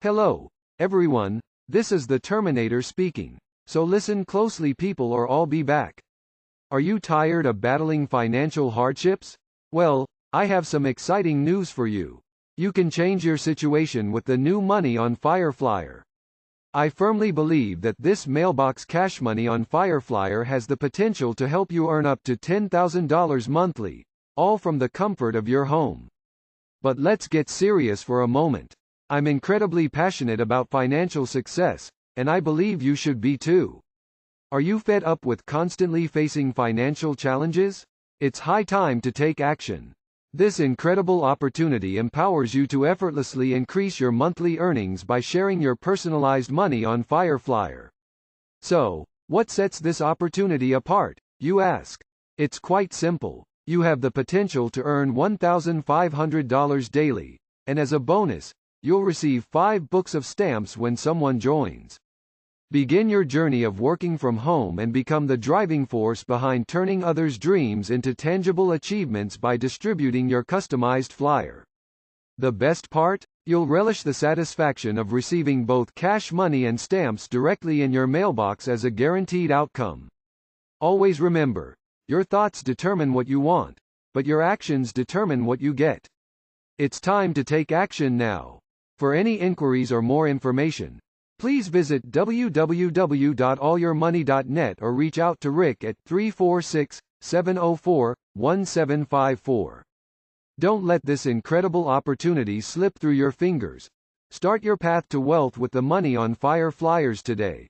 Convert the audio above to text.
Hello, everyone, this is the Terminator speaking. So listen closely people or I'll be back. Are you tired of battling financial hardships? Well, I have some exciting news for you. You can change your situation with the new money on Flier. I firmly believe that this mailbox cash money on Flier has the potential to help you earn up to $10,000 monthly, all from the comfort of your home. But let's get serious for a moment. I'm incredibly passionate about financial success, and I believe you should be too. Are you fed up with constantly facing financial challenges? It's high time to take action. This incredible opportunity empowers you to effortlessly increase your monthly earnings by sharing your personalized money on Flier. So, what sets this opportunity apart, you ask? It's quite simple. You have the potential to earn $1,500 daily, and as a bonus, you'll receive 5 books of stamps when someone joins. Begin your journey of working from home and become the driving force behind turning others' dreams into tangible achievements by distributing your customized flyer. The best part? You'll relish the satisfaction of receiving both cash money and stamps directly in your mailbox as a guaranteed outcome. Always remember, your thoughts determine what you want, but your actions determine what you get. It's time to take action now. For any inquiries or more information, please visit www.allyourmoney.net or reach out to Rick at 346-704-1754. Don't let this incredible opportunity slip through your fingers. Start your path to wealth with the money on Flyers today.